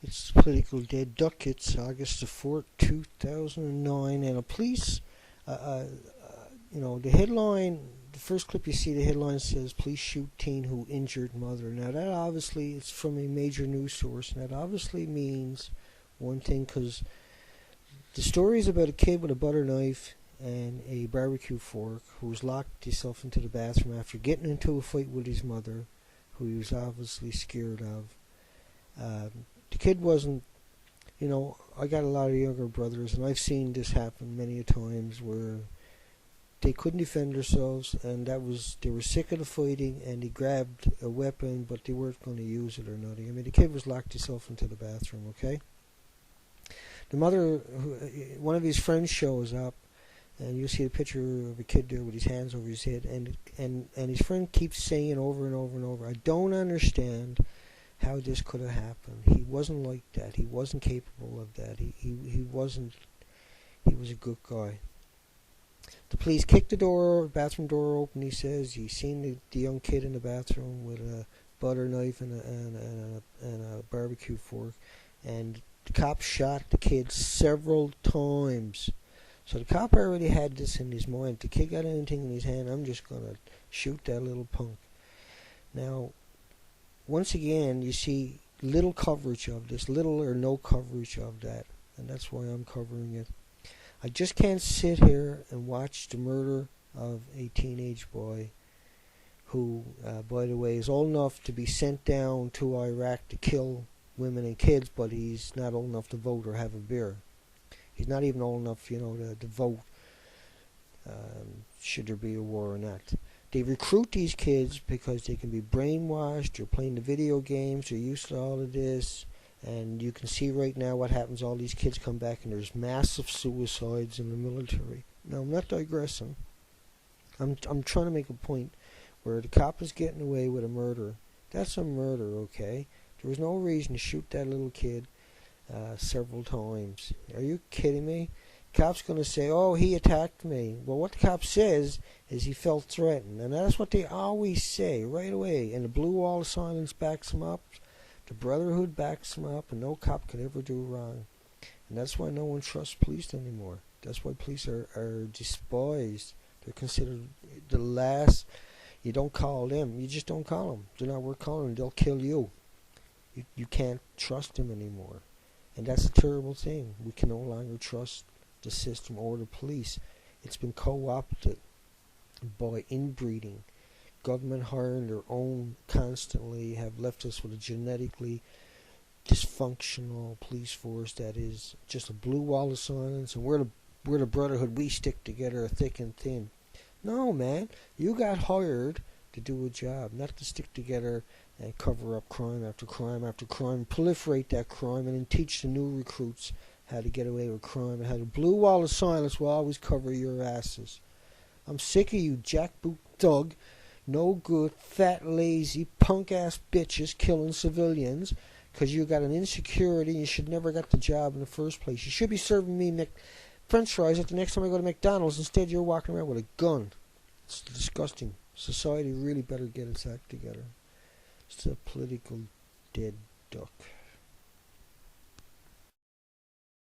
It's Political Dead Duck. It's August the 4th, 2009, and a police, the headline, the first clip you see, the headline says, "Police shoot teen who injured mother." Now that obviously, it's from a major news source, and that obviously means one thing, because the story is about a kid with a butter knife and a barbecue fork who's locked himself into the bathroom after getting into a fight with his mother, who he was obviously scared of. The kid wasn't, I got a lot of younger brothers, and I've seen this happen many a times where they couldn't defend themselves, and they were sick of the fighting, and they grabbed a weapon, but they weren't going to use it or nothing. I mean, the kid was locked himself into the bathroom, okay? The mother, one of his friends shows up, and you see a picture of a kid there with his hands over his head, and his friend keeps saying over and over and over, "I don't understand how this could have happened. He wasn't like that. He wasn't capable of that. He wasn't. He was a good guy." The police kicked the bathroom door open. He says he's seen the young kid in the bathroom with a butter knife and a barbecue fork, and the cop shot the kid several times. So the cop already had this in his mind. If the kid got anything in his hand, I'm just gonna shoot that little punk. Now, once again, you see little coverage of this, little or no coverage of that, and that's why I'm covering it. I just can't sit here and watch the murder of a teenage boy who, by the way, is old enough to be sent down to Iraq to kill women and kids, but he's not old enough to vote or have a beer. He's not even old enough, to vote, should there be a war or not. They recruit these kids because they can be brainwashed. They're playing the video games. They're used to all of this. And you can see right now what happens. All these kids come back and there's massive suicides in the military. Now, I'm not digressing. I'm trying to make a point where the cop is getting away with a murder. That's a murder, okay? There was no reason to shoot that little kid several times. Are you kidding me? Cop's going to say, "Oh, he attacked me." Well, what the cop says is he felt threatened, and that's what they always say right away. And the blue wall of silence backs him up, the brotherhood backs him up, and no cop could ever do wrong. And that's why no one trusts police anymore. That's why police are despised. They're considered the last. You don't call them. You just don't call them. They're not worth calling. They'll kill you. You can't trust them anymore. And that's a terrible thing. We can no longer trust the system or the police. It's been co-opted by inbreeding. Government hiring their own constantly have left us with a genetically dysfunctional police force that is just a blue wall of silence, and we're the brotherhood. We stick together thick and thin. No, man, you got hired to do a job, not to stick together and cover up crime after crime after crime, proliferate that crime, and then teach the new recruits how to get away with crime, and how the blue wall of silence will always cover your asses. I'm sick of you jackboot thug, no good, fat, lazy, punk-ass bitches killing civilians because you got an insecurity and you should never got the job in the first place. You should be serving me French fries at the next time I go to McDonald's. Instead, you're walking around with a gun. It's disgusting. Society really better get its act together. It's a political dead duck.